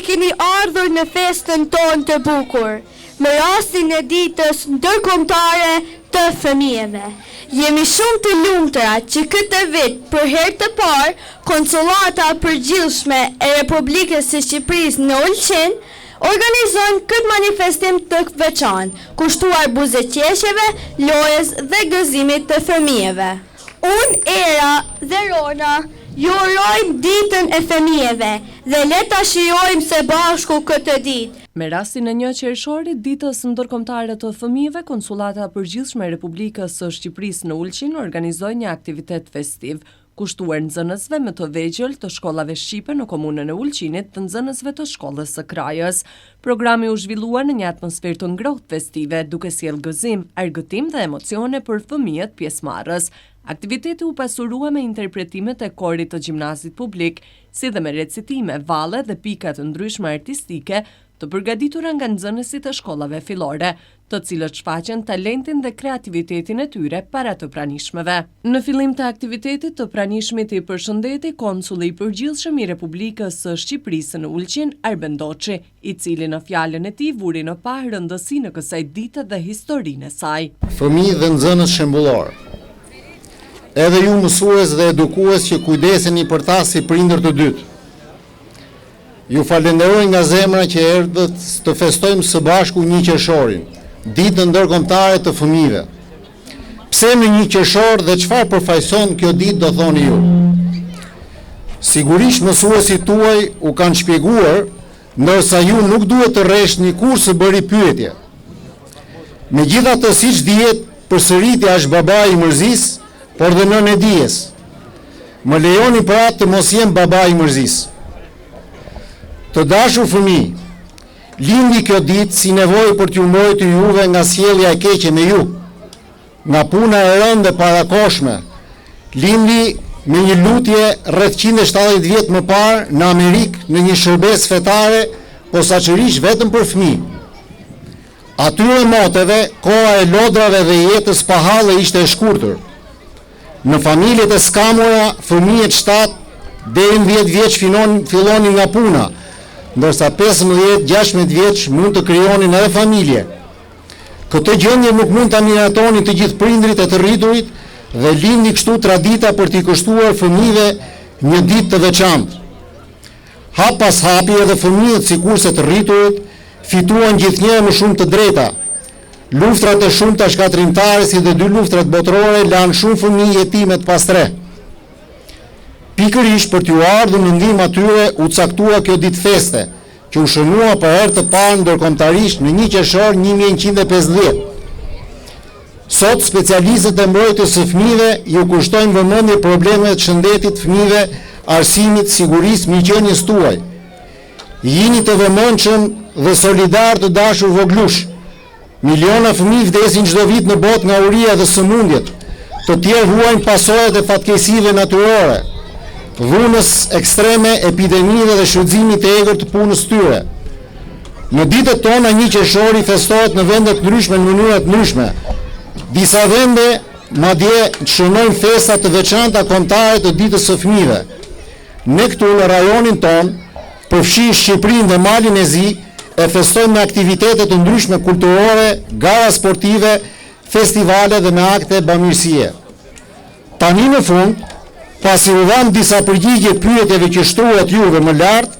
keni ardhur në festën tonë të bukur, me rastin e ditës ndërkombëtare të fëmijëve. Jemi shumë të lumtura që këtë vit, për herë të parë, Konsullata Përgjithshme e Republikës së Shqipërisë në Ulqin organizojnë këtë manifestim të veçantë, kushtuar buzëqeshjeve, lojës dhe gëzimit të fëmijëve. Unë, Era dhe Rona ju urojmë ditën e fëmijëve dhe le ta shijojmë së bashku këtë ditë. Me rastin e 1 qershorit, ditës ndërkombëtare të fëmijëve, Konsullata Përgjithshme e Republikës së Shqipërisë në Ulqin organizoi një aktivitet festiv, kushtuar nxënësve më të vegjël të shkollave shqipe në komunën e Ulqinit të nxënësve të shkollës së Krajës. Programi u zhvillua në një atmosferë të ngrohtë festive, duke sjellë gëzim, argëtim dhe emocione për fëmijët pjesëmarrës. Aktiviteti u pasurua me interpretimet e korit të gjimnazit publik, si dhe me recitime, valle dhe pika të ndryshme artistike të përgatitura nga nxënësit e shkollave fillore, të cilët shfaqen talentin dhe kreativitetin e tyre para të pranishmeve. Në fillim të aktivitetit të pranishmit i përshëndeti konsulli i përgjithshëm i Republikës së Shqipërisë në Ulqin, Arben Doçi, i cili në fjalën e tij vuri në pa rëndësi në kësaj dite dhe historinë e saj. Fëmijë dhe nxënës shembullor. Edhe ju mësues dhe edukues që kujdeseni për ta si prindër të dytë. Ju falenderoj nga zemra që erdhët të festojmë së bashku 1 qershorin, ditën ndërkombëtare të fëmijëve. Pse në 1 qershor dhe çfarë përfaqëson kjo ditë, do thoni ju? Sigurisht mësuesit tuaj u kanë shpjeguar, ndërsa ju nuk duhet të rreshni kur së bëri pyetje. Megjithatë, siç dihet, përsëritja është babai i mërzisë, por dhe nënë e dijes. Më lejoni pra të mos jem babai i mërzisë. Të dashur fëmijë, lindi kjo ditë si nevojë për t'ju mbrojtur juve nga sjellja e keqe me ju, nga puna e rëndë e parakoshme. Lindi me një lutje rreth 170 vjet më parë në Amerikë në një shërbes fetare, posaçërisht vetëm për fëmijë. Atyre moteve, koha e lodrave dhe jetës pa halle ishte e shkurtër. Në familjet e skamura, fëmijët 7 deri në 10 vjeç fillonin nga puna, ndërsa 15-16 vjeç mund të krijonin edhe familje. Këtë gjendje nuk mund ta miratonin të gjithë prindrit e të rriturit dhe lindi kështu tradita për t'i kushtuar fëmijëve një ditë të veçantë. Hap pas hapi edhe fëmijët, sikurse të rriturit, fituan gjithnjëherë më shumë të drejta. Luftrat e shumta shkatrimtare si dhe 2 luftrat botërore lanë shumë fëmijë jetime të pastre. Pikërisht për t'ju ardhur në ndihmë atyre u caktua kjo ditë feste, që u shënua për herë të parë ndërkombëtarisht në 1 qershor 1150. Sot specialistët e mbrojtjes së fëmijëve ju kushtojnë vëmendje problemeve të shëndetit të fëmijëve, arsimit, sigurisë, mirëqenies tuaj. Jini të vëmendshëm dhe solidar të dashur voglush. Miliona fëmijë vdesin çdo vit në botë nga uria dhe sëmundjet. Të tjerë huajnë pasojat e fatkeqësive natyrore, dhunës ekstreme, epidemive dhe shfrytëzimit të egër të punës tyre. Në ditët tona 1 qershori festohet në vende të ndryshme në mënyra të ndryshme. Disa vende madje shënojnë festa të veçanta kombëtare të ditës së fëmijëve. Ne këtu në rajonin ton, përfshi Shqipërinë dhe Malin e Zi, e festojmë me aktivitete të ndryshme kulturore, gara sportive, festivale dhe me akte bamirësie. Tani në fund, pasi u dhamë disa përgjigje pyetjeve që shtruat juve më lart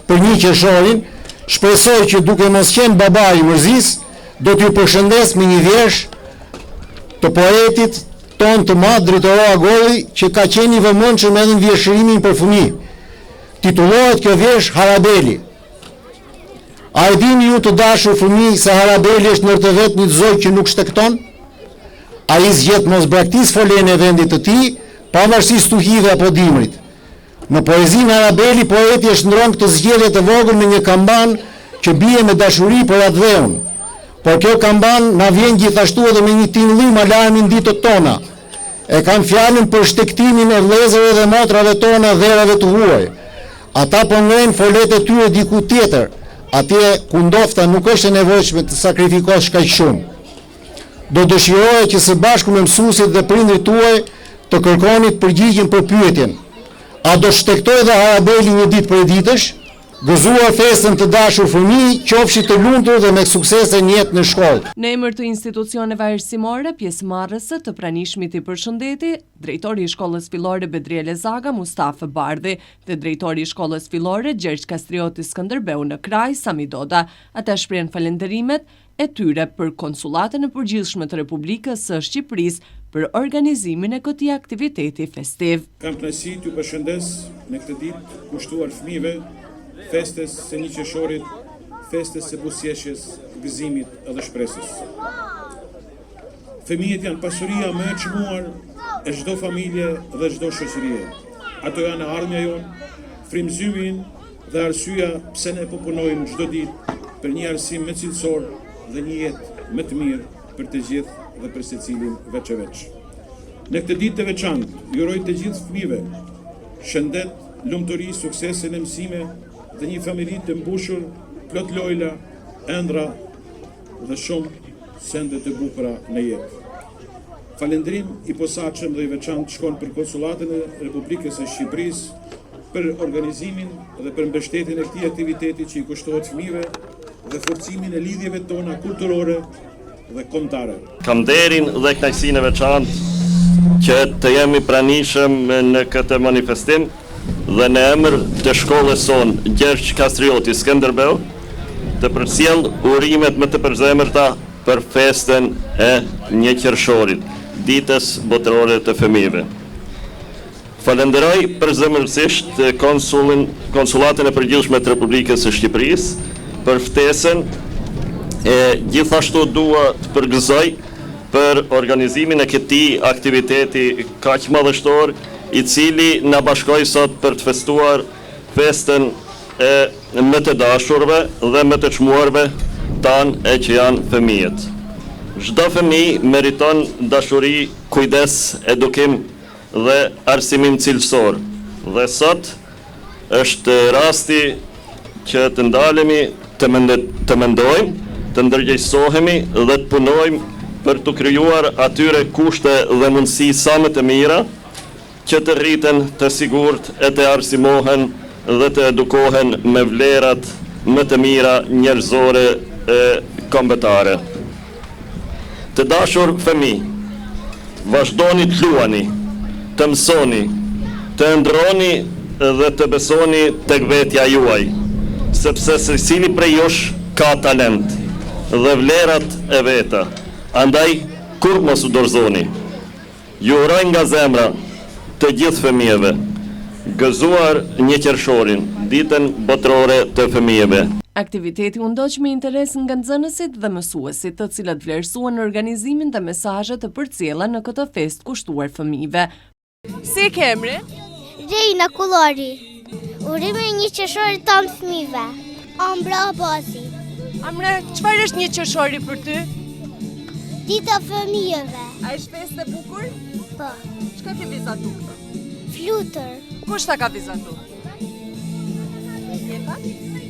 për 1 qershorin, shpresoj që duke mos qenë babai i mërzisë, do t'ju përshëndes me një vjersh të poetit ton të madh Dritorë Agolli, që ka qenë i vëmendshëm edhe në vjeshërimin për fëmijë. Titullohet kjo vjersh Harabeli. A e dini ju të dashur fëmijë se Harabeli është ndër të vetë një zoj që nuk shtekton? Ai zgjedh mos braktis folen e vendit të tij, pavarësisht tuhive apo dimrit. Në poezinë Harabeli, poeti e shndron këtë zgjedhje të vogël me një kamban që bie me dashuri për atë dheun. Por kjo kamban na vjen gjithashtu edhe me një tinullim alarmi në ditët tona. E kam fjalën për shtektimin e vëllezërve dhe motrave tona dherave të huaj. Ata po ngrenë folet e tyre diku tjetër, atje ku ndofta nuk është e nevojshme të sakrifikosh kaq shumë. Do dëshiroja që së bashku me mësuesit dhe prindrit tuaj të kërkonit përgjigjen për pyetjen: a do shtektoj dhe Harabeli një ditë për ditësh? gëzuar festën të dashur fëmijë, qofshi të lumtur dhe me suksese në jetë në shkollë. Në emër të institucioneve arsimore, pjesëmarrëse të pranishmit i përshëndeti drejtori i shkollës fillore Bedriele Zaga Mustafa Bardhi dhe drejtori i shkollës fillore Gjergj Kastrioti Skënderbeu në kraj Sami Doda. Ata shprehen falënderimet e tyre për konsulatën e përgjithshme të Republikës së Shqipërisë për organizimin e këtij aktiviteti festiv. Kam kënaqësi t'ju përshëndes në këtë ditë kushtuar fëmijëve, festes së 1 qershorit, festes së buzëqeshjes, gëzimit edhe shpresës. Fëmijët janë pasuria më e çmuar e çdo familje dhe çdo shoqërie. Ato janë ardhmja jonë, frymëzymin dhe arsyeja pse ne po punojmë çdo ditë për një arsim më cilësor dhe një jetë më të mirë për të gjithë dhe për secilin veç e veç. Në këtë ditë të veçantë, ju uroj të gjithë fëmijëve shëndet, lumturi, suksese në mësime dhe një familje të mbushur, plot lojla, ëndra dhe shumë sende të bukura në jetë. Falënderim i posaçëm dhe i veçantë shkon për Konsullatën e Republikës së Shqipërisë për organizimin dhe për mbështetjen e këtij aktiviteti që i kushtohet fëmijëve dhe forcimin e lidhjeve tona kulturore dhe kombëtare. Kam nderin dhe kënaqësinë e veçantë që të jemi pranishëm në këtë manifestim dhe në emër të shkollës sonë Gjergj Kastrioti Skënderbeu të përcjell urimet më të përzemërta për festën e 1 qershorit, ditës botërore të fëmijëve. Falenderoj përzemërsisht Konsullatën e Përgjithshme të Republikës së Shqipërisë për ftesën e gjithashtu dua të përgëzoj për organizimin e këtij aktiviteti kaq madhështor i cili na bashkoi sot për të festuar festën e më të dashurve dhe më të çmuarve tanë e që janë fëmijët. Çdo fëmijë meriton dashuri, kujdes, edukim dhe arsimim cilësor. Dhe sot është rasti që të ndalemi, të mendojmë, të ndërgjegjësohemi dhe të punojmë për të krijuar atyre kushte dhe mundësi sa më të mira që të rriten të sigurt e të arsimohen dhe të edukohen me vlerat më të mira njerëzore e kombëtare. Të dashur fëmijë, vazhdoni të luani, të mësoni, të ëndrroni dhe të besoni tek vetja juaj, sepse secili prej jush ka talent dhe vlerat e veta. Andaj, kur mos u dorëzoni. Ju uroj nga zemra të gjithë fëmijëve, gëzuar 1 qershorin, ditën botërore të fëmijëve. Aktiviteti u ndoq me interes nga nxënësit dhe mësuesit, të cilët vlerësuan organizimin dhe mesazhet të përcjella në këtë festë kushtuar fëmijëve. Si ke emri? Reina Kullori. Urime 1 qershorit të fëmijëve. Ambra Abasi. Amre, çfarë është 1 qershori për ty? Dita fëmijëve. A është festë e bukur? Po. Çka ke vizatu këtu? Flutër. Kush ta ka vizatu?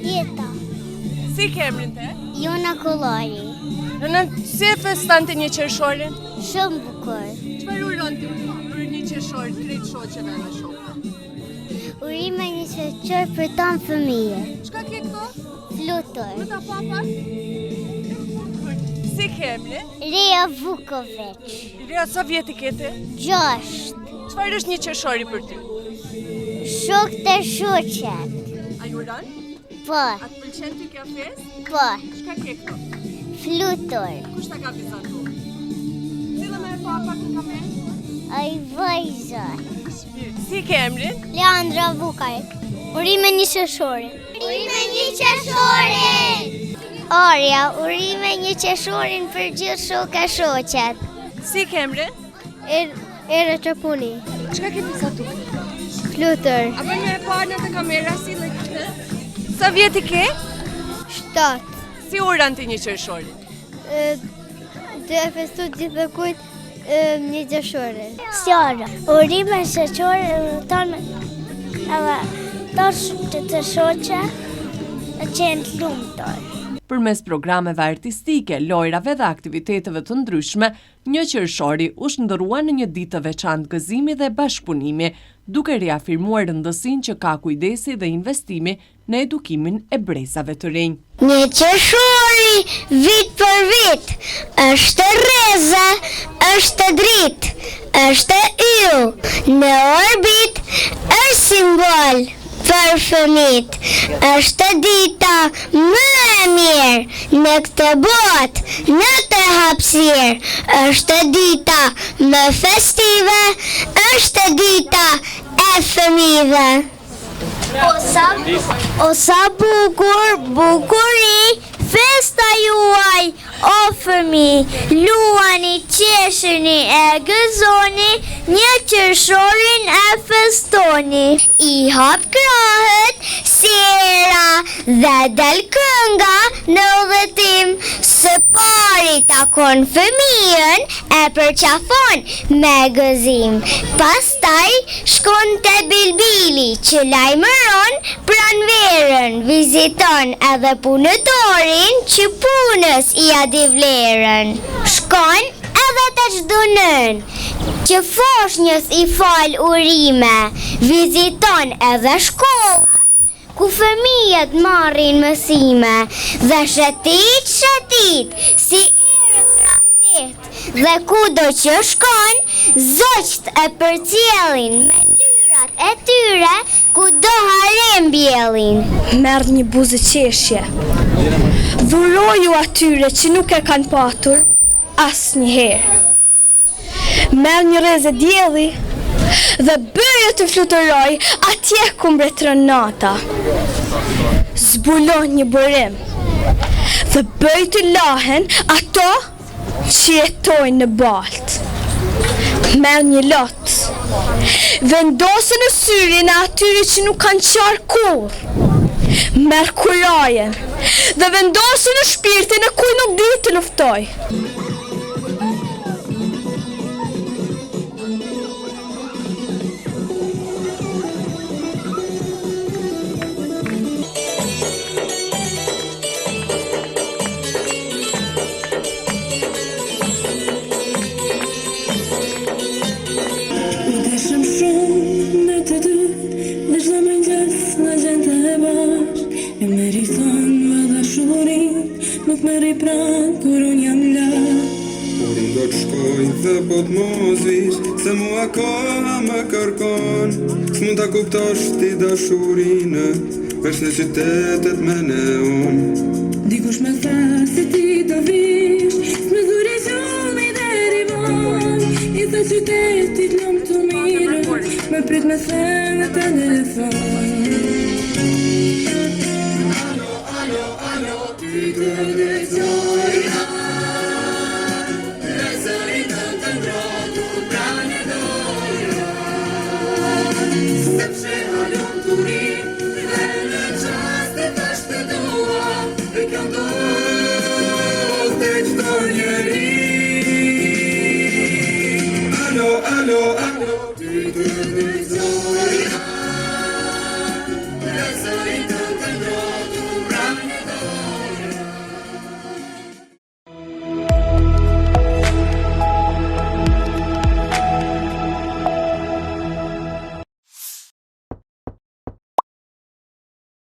Jeta. Si ke emrin te? Jona Kullori. Si e festonte 1 qershorin? Shumë bukur. Çfarë uron ti për 1 qershor krejt shoqeve dhe shokëve? Urime 1 qershor për tan fëmijë. Çka ke këtu? Flutër. Ta papa? Si ke emrin? Rea Vukovic. Rea, sa vjeti kete? 6. Çfarë është 1 qershori për ty? Shokët e shoqet. A ju uron? Po. A të pëlqen ty kjo festë? Po. Çka ke këtu? Flutër. Kush ta ka vizatu? Cila më e papa ku ka me? Ai vajza. Si ke emrin? Leandra Vukaj. Urime 1 qershorin. Urime 1 qershorin. Arja, urime 1 qershorin për gjithë shokë e shoqet. Si ke emrin? Era Çapuni. Çka ke vizatu? Flutër. A bën me parë në të kamera si dhe këtë? Sa vjeti ke? 7. Si uran ti 1 qershorin? Dhe festu gjithë kujt 1 qershorin. Sjara, urime shoqore tonë edhe të shoqe e qenë lumtur. përmes programeve artistike, lojrave dhe aktiviteteve të ndryshme. 1 qershori u shndërrua në një ditë të veçantë gëzimi dhe bashkëpunimi, duke riafirmuar rëndësinë që ka kujdesi dhe investimi në edukimin e brezave të rinj. 1 qershori, vit për vit, është rreza, është dritë, është yll, në orbit, është simbol për fëmijët, është dita më e mirë në këtë botë, në të hapësirë, është dita më festive, është dita e fëmijëve. O sa bukur, bukuri, festa juaj, o fëmi, luani, qesheni e gëzoni, 1 qershorin e festoni. I hap krahët, sera dhe del kënga në udhëtim, së pari takon fëmijën e përqafon me gëzim. Pastaj shkon te bilbili që lajmëron pranverën, viziton edhe punëtorin që punës i adi vlerën. Shkon edhe të çdo nën, që foshnjës i fal urime, viziton edhe shkollat, ku fëmijët marrin mësime, dhe shëtit, si erës rahlet, dhe kudo që shkon, zogjt e përcjellin me lyrat e tyre, kudo hare mbjellin. Merr një buzë qeshje. Dhuroju atyre që nuk e kanë patur asnjëherë. Merr një rrezë dielli dhe bëje të fluturoj atje ku mbretëron nata. Zbulon një burim dhe bëj të lahen ato që jetojnë në baltë. Merr një lot, vendosë në syrin e atyre që nuk kanë qarë kur. Merr kurajen dhe vendosë në shpirtin e kur nuk di të luftoj. Nuk me ripran kur unë jam la. Kur unë do të shkoj dhe po të mozis, se mua koha më kërkon. S'mund ta kuptosh ti dashurinë, veç në qytetet me neon. Dikush me tha se ti do vish, s'me dhuri gjulli dhe rivon. I tha qytetit lëm të mirë, me prit me thënë në telefon.